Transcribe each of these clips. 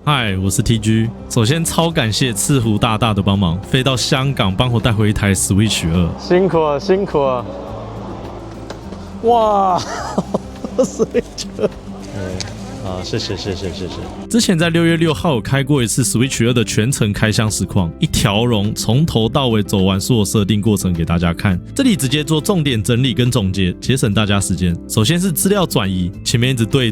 嗨，我是 TG。首先超感谢赤狐大大的帮忙，飞到香港帮我带回一台 Switch 2。辛苦了，辛苦了。哇，Switch 2。谢谢。之前在6月6号有开过一次 Switch 2的全程开箱实况，一条龙从头到尾走完所有设定过程给大家看。这里直接做重点整理跟总结，节省大家时间。首先是资料转移，前面一直对，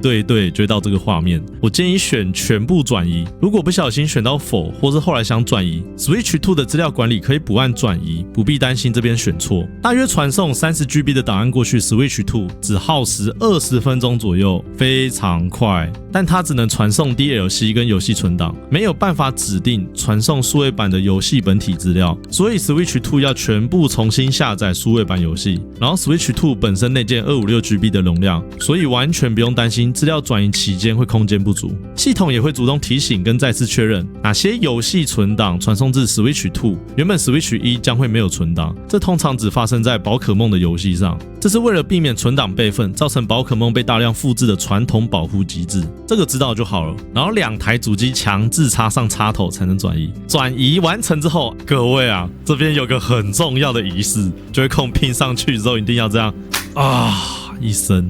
就会到这个画面。我建议选全部转移，如果不小心选到否，或是后来想转移 ，Switch 2的资料管理可以不按转移，不必担心这边选错。大约传送30GB 的档案过去 ，Switch 2只耗时20分钟左右，非常快。但它只能传送 DLC 跟游戏存档，没有办法指定传送数位版的游戏本体资料，所以 Switch 2要全部重新下载数位版游戏。然后 Switch 2本身内建256GB 的容量，所以完全不用担心资料转移期间会空间不足。系统也会主动提醒跟再次确认哪些游戏存档传送至 Switch 2，原本 Switch 1将会没有存档，这通常只发生在宝可梦的游戏上。这是为了避免存档备份造成宝可梦被大量复制的传统保护机制，这个知道就好了。然后2台主机强制插上插头才能转移。转移完成之后，各位啊，这边有个很重要的仪式，就会控拼上去之后一定要这样一声。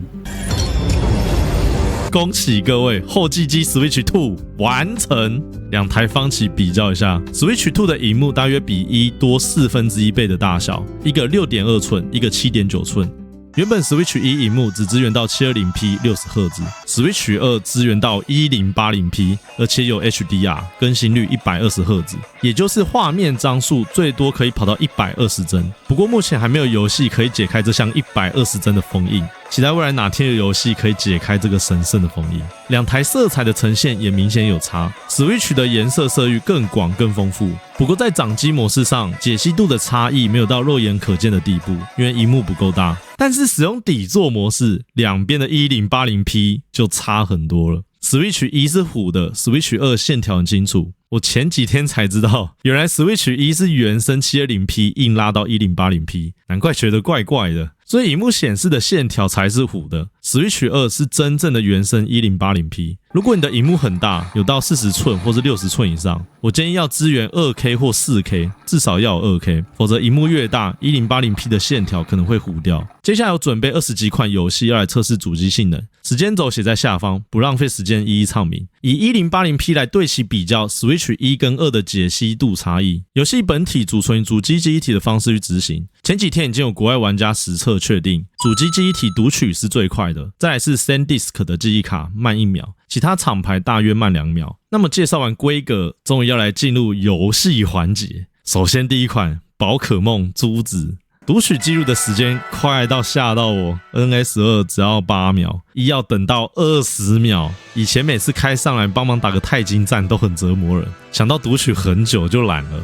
恭喜各位，后继机 Switch 2完成。2台方起比较一下 ，Switch 2的萤幕大约比1多1/4倍的大小，一个6.2寸，一个7.9寸。原本 Switch 1萤幕只支援到 720p 60Hz，Switch 2支援到 1080p， 而且有 HDR， 更新率 120Hz， 也就是画面张数最多可以跑到120帧。不过目前还没有游戏可以解开这项120帧的封印，期待未来哪天有游戏可以解开这个神圣的封印。2台色彩的呈现也明显有差 ，Switch 的颜色色域更广更丰富，不过在掌机模式上解析度的差异没有到肉眼可见的地步，因为萤幕不够大。但是使用底座模式，两边的 1080p 就差很多了。Switch 1是糊的 ，Switch 2线条很清楚。我前几天才知道，原来 Switch 1是原生 720p 硬拉到 1080p， 难怪觉得怪怪的。所以萤幕显示的线条才是糊的 ，Switch 2是真正的原生 1080p。如果你的萤幕很大，有到40寸或是60寸以上，我建议要支援 2K 或 4K， 至少要有 2K， 否则萤幕越大 1080p 的线条可能会糊掉。接下来有准备20几款游戏要来测试主机性能，时间轴写在下方，不浪费时间一一唱明。以 1080p 来对其比较 Switch 1跟2的解析度差异，游戏本体储存主机记忆体的方式去执行。前几天已经有国外玩家实测确定，主机记忆体读取是最快的，再来是 SanDisk 的记忆卡慢1秒，其他厂牌大约慢2秒。那么介绍完规格，终于要来进入游戏环节。首先第一款宝可梦珠子，读取记录的时间快到吓到我 ，NS2 只要8秒，1要等到20秒。以前每次开上来帮忙打个钛金战都很折磨人，想到读取很久就懒了。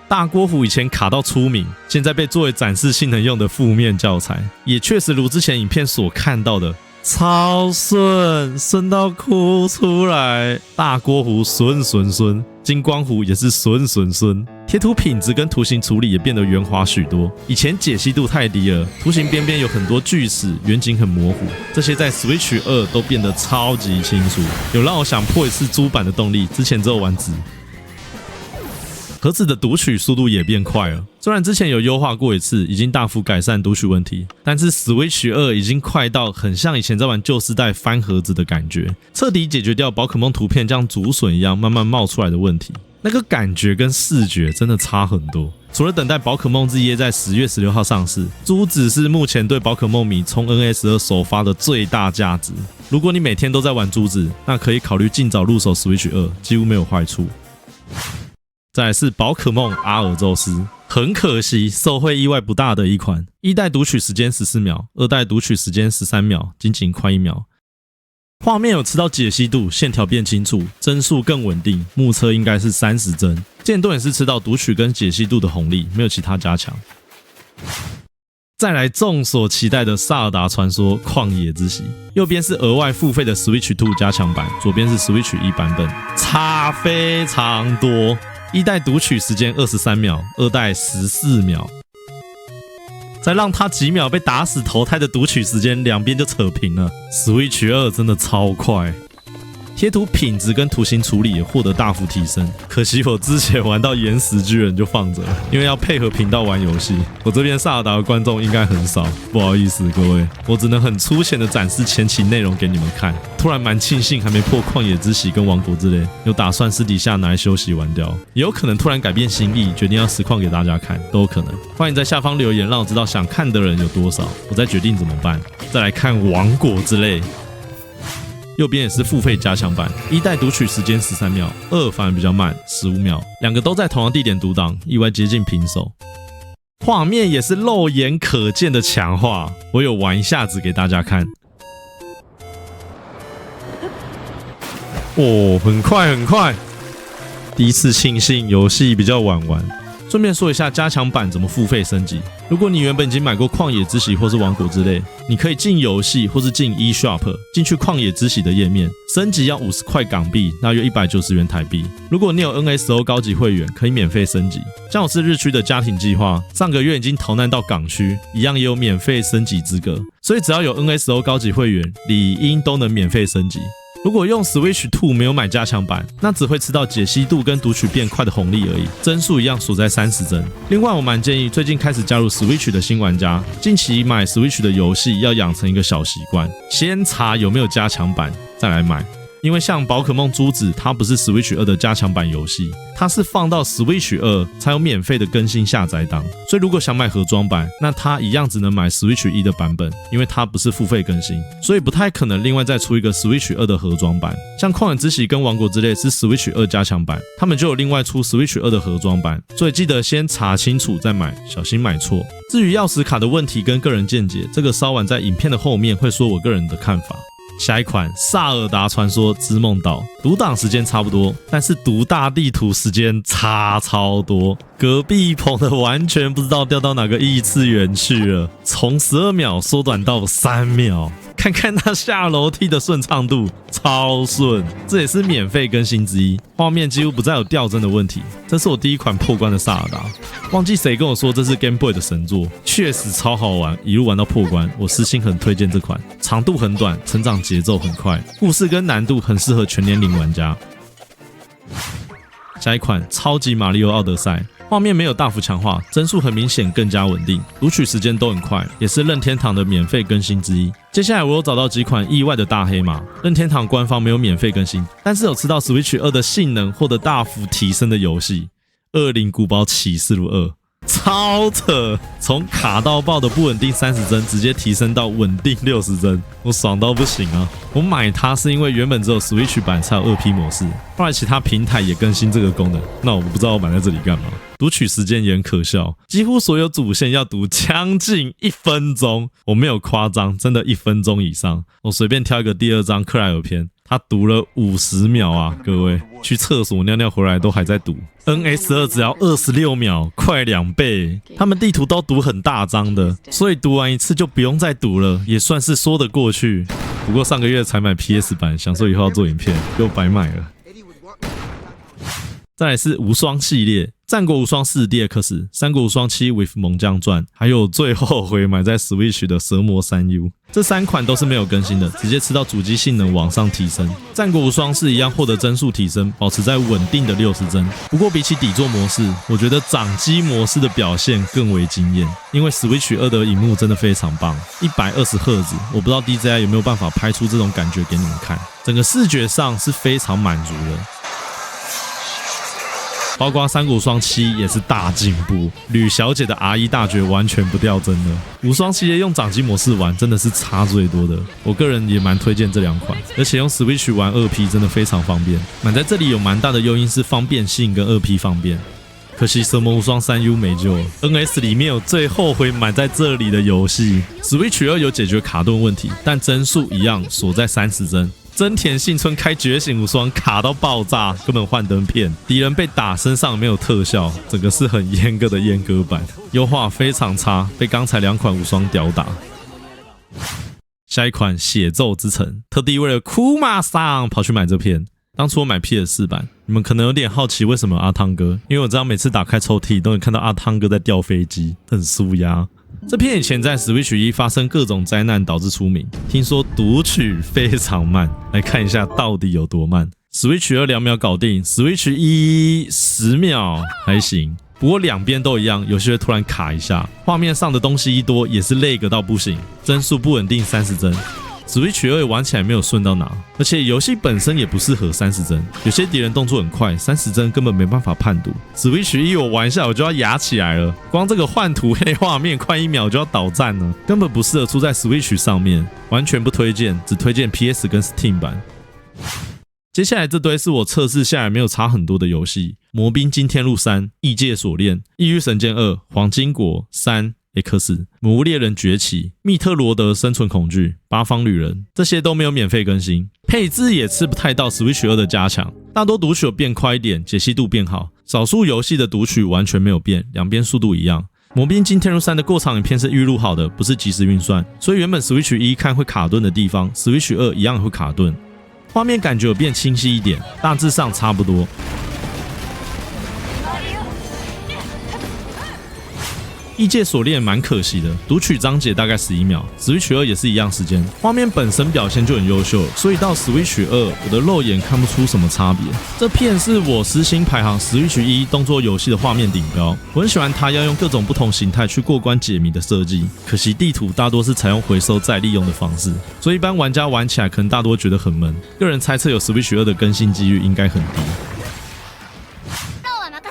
大锅壶以前卡到出名，现在被作为展示性能用的负面教材，也确实如之前影片所看到的，超顺到哭出来。大锅壶顺，金光壶也是顺，贴图品质跟图形处理也变得圆滑许多。以前解析度太低了，图形边边有很多锯齿，远景很模糊，这些在 Switch 2都变得超级清楚，有让我想破一次猪版的动力。之前只有玩纸。盒子的读取速度也变快了，虽然之前有优化过一次，已经大幅改善读取问题，但是 Switch 2已经快到很像以前在玩旧世代翻盒子的感觉，彻底解决掉宝可梦图片像竹笋一样慢慢冒出来的问题。那个感觉跟视觉真的差很多。除了等待宝可梦日夜在10月16号上市，珠子是目前对宝可梦迷冲 NS2 首发的最大价值。如果你每天都在玩珠子，那可以考虑尽早入手 Switch 2，几乎没有坏处。再来是宝可梦阿尔宙斯，很可惜受惠意外不大的一款。1代读取时间14秒，2代读取时间13秒，仅快1秒。画面有吃到解析度，线条变清楚，帧数更稳定，目测应该是30帧。剑盾也是吃到读取跟解析度的红利，没有其他加强。再来众所期待的萨尔达传说旷野之息，右边是额外付费的 Switch 2加强版，左边是 Switch 1版本，差非常多。1代读取时间23秒，2代14秒。再让他几秒被打死投胎的读取时间，两边就扯平了。Switch 2真的超快。贴图品质跟图形处理也获得大幅提升。可惜我之前玩到岩石巨人就放着了，因为要配合频道玩游戏。我这边萨尔达的观众应该很少，不好意思各位，我只能很粗浅的展示前期内容给你们看。突然蛮庆幸还没破旷野之息跟王国之泪，有打算私底下拿来休息玩掉，也有可能突然改变心意，决定要实况给大家看，都有可能。欢迎在下方留言，让我知道想看的人有多少，我再决定怎么办。再来看王国之泪。右边也是付费加强版，一代读取时间13秒，二反而比较慢15秒，两个都在同样地点读档，意外接近平手。画面也是肉眼可见的强化，我有玩一下子给大家看。哦，很快很快，第一次庆幸游戏比较晚玩。顺便说一下加强版怎么付费升级。如果你原本已经买过旷野之息或是王国之泪，你可以进游戏或是进 eShop 进去旷野之息的页面，升级要50块港币，大约190元台币。如果你有 NSO 高级会员，可以免费升级。像我是日区的家庭计划，上个月已经逃难到港区，一样也有免费升级资格，所以只要有 NSO 高级会员，理应都能免费升级。如果用 Switch 2没有买加强版，那只会吃到解析度跟读取变快的红利而已，帧数一样锁在30帧。另外，我蛮建议最近开始加入 Switch 的新玩家，近期买 Switch 的游戏要养成一个小习惯，先查有没有加强版，再来买。因为像宝可梦珠子，它不是 Switch 2的加强版游戏，它是放到 Switch 2才有免费的更新下载档，所以如果想买盒装版，那它一样只能买 Switch 1的版本，因为它不是付费更新，所以不太可能另外再出一个 Switch 2的盒装版。像旷野之息跟王国之泪是 Switch 2加强版，他们就有另外出 Switch 2的盒装版，所以记得先查清楚再买，小心买错。至于钥匙卡的问题跟个人见解，这个稍晚在影片的后面会说我个人的看法。下一款《萨尔达传说：织梦岛》读档时间差不多，但是读大地图时间差超多。隔壁棚的完全不知道掉到哪个异次元去了，从12秒缩短到3秒。看看它下楼梯的顺畅度，超顺，这也是免费更新之一。画面几乎不再有掉帧的问题。这是我第一款破关的萨尔达，忘记谁跟我说这是 Game Boy 的神作，确实超好玩，一路玩到破关。我私心很推荐这款，长度很短，成长节奏很快，故事跟难度很适合全年龄玩家。下一款超级马里奥奥德赛，画面没有大幅强化，帧数很明显更加稳定，读取时间都很快，也是任天堂的免费更新之一。接下来我有找到几款意外的大黑马，任天堂官方没有免费更新，但是有吃到 Switch 2的性能获得大幅提升的游戏，《恶灵古堡启示录2》。超扯！从卡到爆的不稳定30帧，直接提升到稳定60帧，我爽到不行啊！我买它是因为原本只有 Switch 版才有2P 模式，后来其他平台也更新这个功能，那我不知道我买在这里干嘛。读取时间也很可笑，几乎所有主线要读将近1分钟，我没有夸张，真的1分钟以上。我随便挑一个第2章克莱尔篇，他读了50秒啊，各位去厕所尿尿回来都还在读。NS2 只要26秒，快2倍。他们地图都读很大张的，所以读完一次就不用再读了，也算是说得过去。不过上个月才买 PS 版，想说以后要做影片，又白买了。再来是无双系列，战国无双4 DX、三国无双7 with 猛将传，还有最后悔买在 Switch 的蛇魔3U， 这3款都是没有更新的，直接吃到主机性能往上提升。战国无双是一样获得帧数提升，保持在稳定的60帧。不过比起底座模式，我觉得掌机模式的表现更为惊艳，因为 Switch 2的萤幕真的非常棒，120Hz， 我不知道 DJI 有没有办法拍出这种感觉给你们看，整个视觉上是非常满足的。包括三国无双7也是大进步，吕小姐的 R1 大绝完全不掉帧了。无双系列用掌机模式玩真的是差最多的，我个人也蛮推荐这2款，而且用 Switch 玩2P 真的非常方便。买在这里有蛮大的诱因是方便性跟2P方便。可惜蛇魔无双3U 没救了 ，NS 里面有最后悔买在这里的游戏。Switch 2有解决卡顿问题，但帧数一样锁在30帧。真田幸村开觉醒无双卡到爆炸，根本幻灯片，敌人被打身上没有特效，整个是很阉割的阉割版，优化非常差，被刚才2款无双吊打。下一款血咒之城，特地为了库玛桑跑去买这片。当初我买 PS4 版，你们可能有点好奇为什么阿汤哥，因为我知道每次打开抽屉都能看到阿汤哥在吊飞机，很舒压。这片以前在 Switch 1发生各种灾难导致出名，听说读取非常慢，来看一下到底有多慢。Switch 2 2秒搞定 ，Switch 1 10秒还行，不过两边都一样，有些会突然卡一下，画面上的东西一多也是lag到不行，帧数不稳定30帧。Switch 2玩起来没有顺到哪，而且游戏本身也不适合30帧，有些敌人动作很快，30帧根本没办法判读。Switch 1我玩一下我就要哑起来了，光这个换图黑画面快1秒就要倒站了，根本不适合出在 Switch 上面，完全不推荐，只推荐 PS 跟 Steam 版。接下来这堆是我测试下来没有差很多的游戏：魔兵惊天录3、异界锁链、异域神剑2、黄金国3。X 魔物猎人崛起、密特罗德生存恐惧、八方旅人，这些都没有免费更新，配置也吃不太到 Switch 2的加强，大多读取有变快一点，解析度变好，少数游戏的读取完全没有变，两边速度一样。魔兵惊天录3的过场影片是预录好的，不是即时运算，所以原本 Switch 1看会卡顿的地方 ，Switch 2一样会卡顿，画面感觉有变清晰一点，大致上差不多。异界锁链蛮可惜的，读取章节大概11秒 ，Switch 2也是一样时间，画面本身表现就很优秀，所以到 Switch 2我的肉眼看不出什么差别。这片是我私心排行 Switch 1动作游戏的画面顶标，我很喜欢它要用各种不同形态去过关解谜的设计，可惜地图大多是采用回收再利用的方式，所以一般玩家玩起来可能大多觉得很闷。个人猜测有 Switch 2的更新几率应该很低。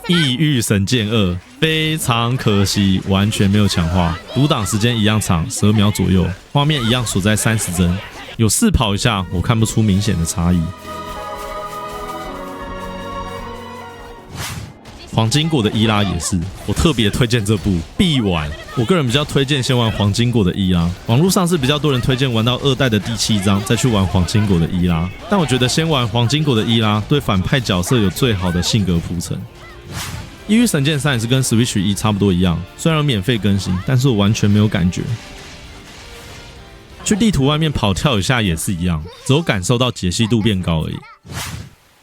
异域神剑2非常可惜，完全没有强化，读档时间一样长，12秒左右，画面一样锁在30帧，有试跑一下，我看不出明显的差异。黄金国的伊拉也是，我特别推荐这部，必玩。我个人比较推荐先玩黄金国的伊拉，网络上是比较多人推荐玩到2代的第7章再去玩黄金国的伊拉，但我觉得先玩黄金国的伊拉对反派角色有最好的性格铺陈。异域神剑3也是跟 Switch 1差不多一样，虽然有免费更新，但是我完全没有感觉。去地图外面跑跳一下也是一样，只有感受到解析度变高而已。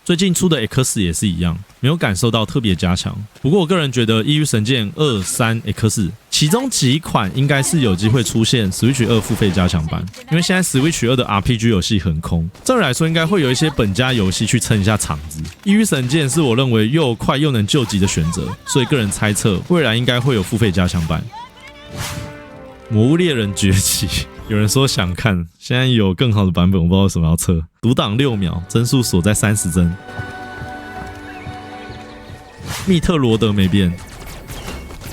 最近出的 X 也是一样，没有感受到特别加强。不过我个人觉得异域神剑2、3、X 其中几款应该是有机会出现 Switch 2付费加强版，因为现在 Switch 2的 RPG 游戏很空，照理来说应该会有一些本家游戏去撑一下场子。异域神剑是我认为又快又能救急的选择，所以个人猜测未来应该会有付费加强版。魔物猎人崛起，有人说想看，现在有更好的版本，我不知道为什么要测。读档6秒，帧数锁在30帧。密特罗德没变。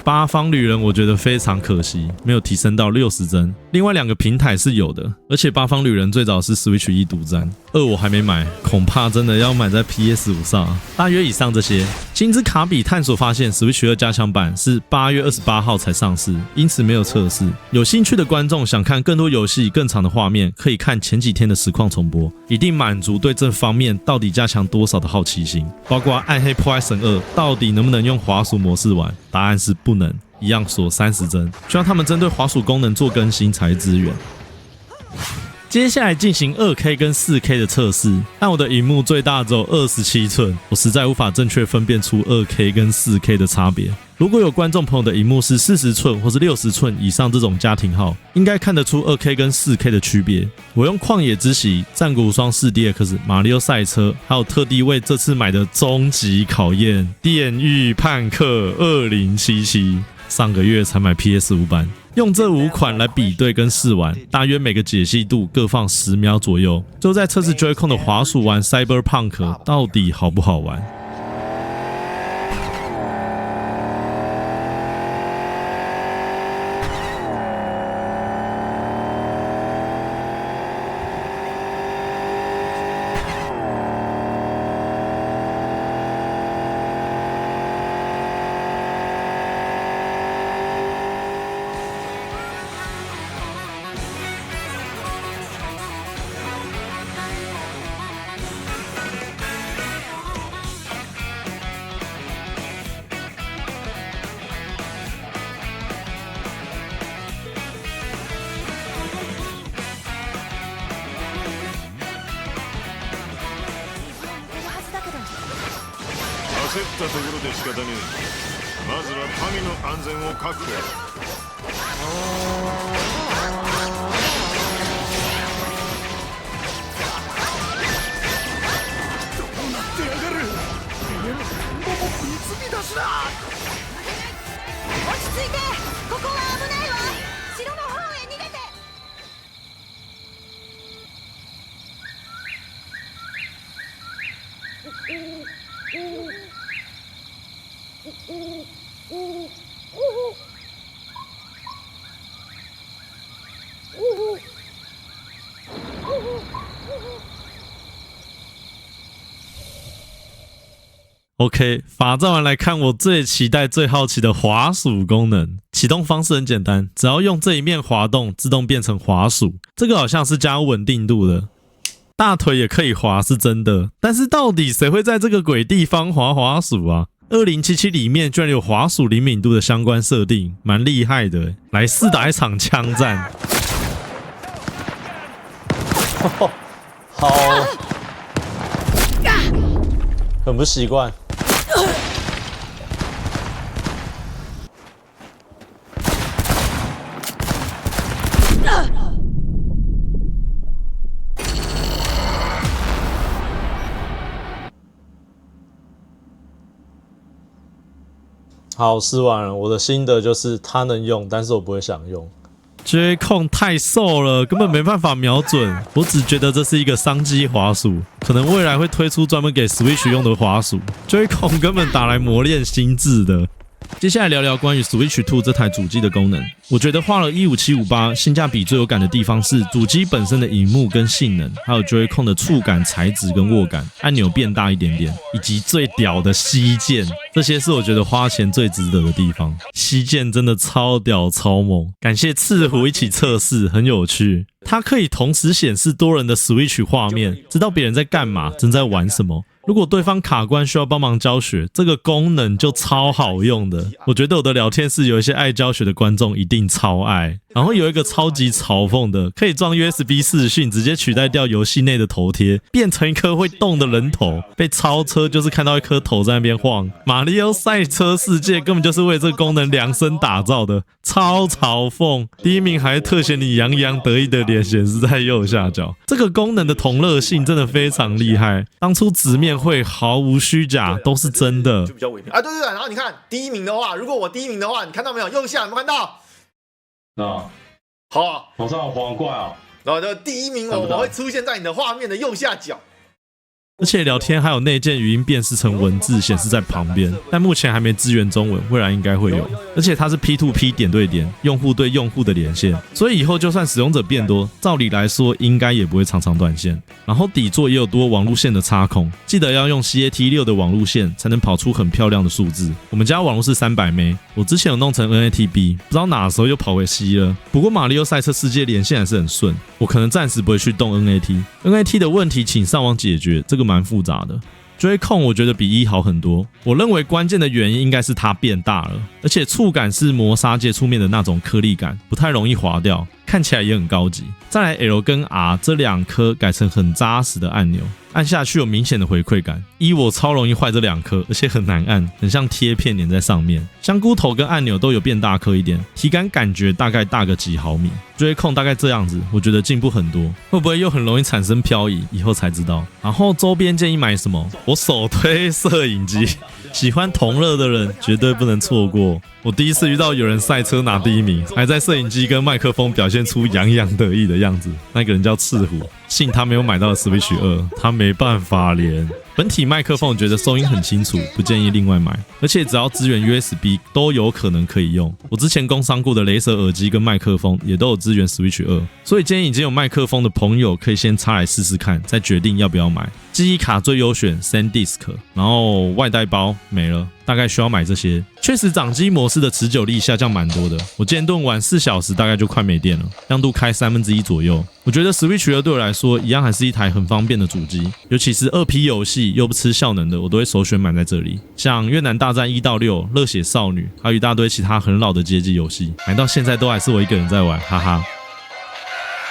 八方旅人我觉得非常可惜，没有提升到60帧。另外2个平台是有的，而且八方旅人最早是 Switch 1独占，2我还没买，恐怕真的要买在 PS5 上。大约以上这些。星之卡比探索发现 Switch 2加强版是8月28号才上市，因此没有测试。有兴趣的观众想看更多游戏、更长的画面，可以看前几天的实况重播，一定满足对这方面到底加强多少的好奇心。包括暗黑破坏神2到底能不能用滑鼠模式玩？答案是不能，一样锁30帧，希望他们针对滑鼠功能做更新才支援。接下来进行 2K 跟 4K 的测试，但我的萤幕最大只有27寸，我实在无法正确分辨出 2K 跟 4K 的差别。如果有观众朋友的萤幕是40寸或是60寸以上这种家庭号，应该看得出 2K 跟 4K 的区别。我用旷野之息、战国无双 4DX、马里奥赛车，还有特地为这次买的终极考验电狱判客2077，上个月才买 PS5 版。用这5款来比对跟试玩，大约每个解析度各放10秒左右，就在测试 Joy-Con 的滑鼠玩 Cyberpunk 到底好不好玩。焦ったところで仕方ねえ。まずは民の安全を確保。落ち着いて、ここは危ないわ。城の方へ逃げて。OK， 法战完来看我最期待、最好奇的滑鼠功能。启动方式很简单，只要用这一面滑动，自动变成滑鼠。这个好像是加稳定度的，大腿也可以滑，是真的。但是到底谁会在这个鬼地方滑滑鼠啊？2077里面居然有滑鼠灵敏度的相关设定，蛮厉害的。来试打一场枪战。好，很不习惯。好，试完了。我的心得就是它能用，但是我不会想用。J 控太瘦了，根本没办法瞄准。我只觉得这是一个商机滑鼠，可能未来会推出专门给 Switch 用的滑鼠。J 控根本打来磨练心智的。接下来聊聊关于 Switch 2这台主机的功能。我觉得花了15758，性价比最有感的地方是主机本身的萤幕跟性能，还有 Joy-Con 的触感材质跟握感，按钮变大一点点，以及最屌的吸键，这些是我觉得花钱最值得的地方。吸键真的超屌超猛，感谢赤狐一起测试，很有趣。它可以同时显示多人的 Switch 画面，知道别人在干嘛，正在玩什么。如果对方卡关需要帮忙教学，这个功能就超好用的。我觉得我的聊天室有一些爱教学的观众一定超爱。然后有一个超级嘲讽的，可以装 USB 视讯，直接取代掉游戏内的头贴，变成一颗会动的人头。被超车就是看到一颗头在那边晃。马里奥赛车世界根本就是为这个功能量身打造的，超嘲讽。第一名还特写你洋洋得意的脸显示在右下角。这个功能的同乐性真的非常厉害，当初直面会毫无虚假，都是真的。就比较微妙啊，对对对。然后你看第一名的话，如果我第一名的话，你看到没有？右下有没有看到？好，头上有皇冠哦。然后就第一名我会出现在你的画面的右下角。而且聊天还有内建语音辨识成文字显示在旁边，但目前还没支援中文，未来应该会有。而且它是 P2P 点对点，用户对用户的连线，所以以后就算使用者变多，照理来说应该也不会常常断线。然后底座也有多网路线的插孔，记得要用 CAT6 的网路线才能跑出很漂亮的数字。我们家网路是300M，我之前有弄成 NATB， 不知道哪时候又跑回 C 了。不过马里奥赛车世界连线还是很顺，我可能暂时不会去动 NAT 的问题，请上网解决，这个蛮复杂的。Joy-Con 我觉得比1好很多，我认为关键的原因应该是它变大了，而且触感是磨砂接触面的那种颗粒感，不太容易滑掉，看起来也很高级。再来 L 跟 R 这两颗改成很扎实的按钮，按下去有明显的回馈感。我超容易坏这两颗，而且很难按，很像贴片粘在上面。香菇头跟按钮都有变大颗一点，体感觉大概大个几毫米。Joy-Con 大概这样子，我觉得进步很多。会不会又很容易产生漂移？以后才知道。然后周边建议买什么？我首推摄影机，喜欢同乐的人绝对不能错过。我第一次遇到有人赛车拿第一名，还在摄影机跟麦克风表现出洋洋得意的样子。那个人叫赤狐，幸他没有买到 Switch 2，他没办法连。本体麦克风我觉得收音很清楚，不建议另外买，而且只要支援 USB 都有可能可以用。我之前工商过的雷蛇耳机跟麦克风也都有支援 Switch 2，所以建议已经有麦克风的朋友可以先插来试试看，再决定要不要买。记忆卡最优选 SanDisk， 然后外带包没了，大概需要买这些。确实掌机模式的持久力下降蛮多的，我今天顿玩4小时大概就快没电了，亮度开1/3左右。我觉得 Switch 2对我来说一样还是一台很方便的主机，尤其是2P 游戏又不吃效能的，我都会首选买在这里。像越南大战1到6、热血少女，还有一大堆其他很老的街机游戏，买到现在都还是我一个人在玩，哈哈。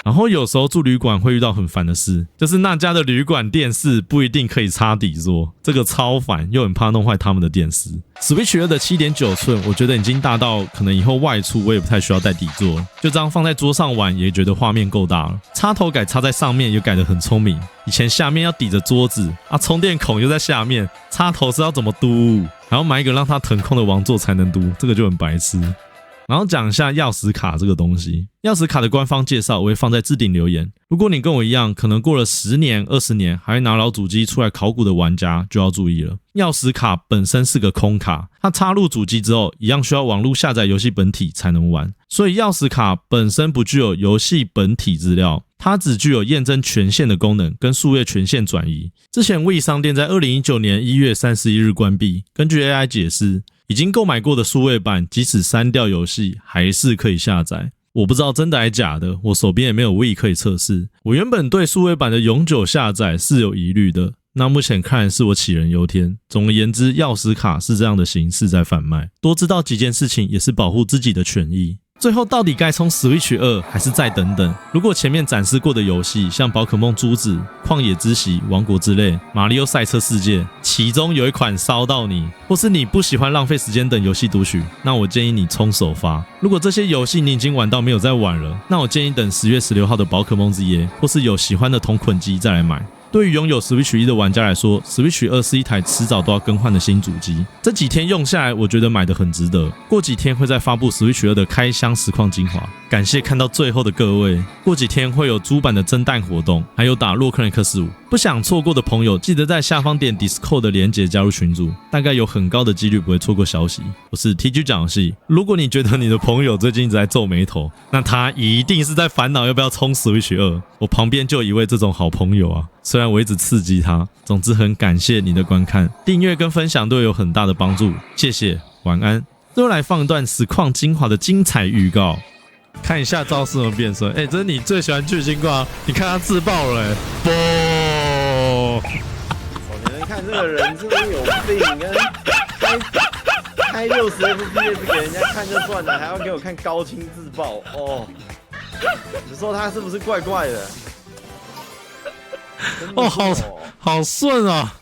然后有时候住旅馆会遇到很烦的事，就是那家的旅馆电视不一定可以插底座，这个超烦，又很怕弄坏他们的电视。Switch 2的 7.9 寸，我觉得已经大到可能以后外出我也不太需要带底座了，就这样放在桌上玩也觉得画面够大了。插头改插在上面也改得很聪明，以前下面要抵着桌子啊，充电孔又在下面，插头是要怎么嘟？然后买一个让它腾空的王座才能嘟，这个就很白痴。然后讲一下钥匙卡这个东西，钥匙卡的官方介绍我会放在置顶留言。如果你跟我一样，可能过了10年、20年还会拿老主机出来考古的玩家就要注意了。钥匙卡本身是个空卡，它插入主机之后，一样需要网络下载游戏本体才能玩，所以钥匙卡本身不具有游戏本体资料，它只具有验证权限的功能跟数位权限转移。之前 Wii 商店在2019年1月31日关闭，根据 AI 解释，已经购买过的数位版，即使删掉游戏，还是可以下载。我不知道真的还假的，我手边也没有 Wii 可以测试。我原本对数位版的永久下载是有疑虑的，那目前看是我杞人忧天。总而言之，钥匙卡是这样的形式在贩卖，多知道几件事情也是保护自己的权益。最后到底该冲 Switch 2还是再等等？如果前面展示过的游戏，像宝可梦珠子、旷野之息、王国之泪、马里奥赛车世界，其中有一款烧到你，或是你不喜欢浪费时间等游戏读取，那我建议你冲首发。如果这些游戏你已经玩到没有再玩了，那我建议等10月16号的宝可梦之夜，或是有喜欢的同捆机再来买。对于拥有 Switch 1的玩家来说， Switch 2是一台迟早都要更换的新主机。这几天用下来，我觉得买得很值得。过几天会再发布 Switch 2的开箱实况精华，感谢看到最后的各位。过几天会有猪版的蒸蛋活动，还有打洛克人克15。不想错过的朋友，记得在下方点 Discord 的连结加入群组，大概有很高的几率不会错过消息。我是 TG 讲游戏，如果你觉得你的朋友最近一直在皱眉头，那他一定是在烦恼要不要冲 Switch 2。我旁边就有一位这种好朋友啊，虽然我一直刺激他。总之很感谢你的观看，订阅跟分享都有很大的帮助，谢谢，晚安。最后来放一段实况精华的精彩预告，看一下招式怎么变身。这是你最喜欢巨星挂，你看他自爆了你们看这个人真的有病开60 FPS 给人家看就算了，还要给我看高清自爆哦！你说他是不是怪怪的？好顺啊！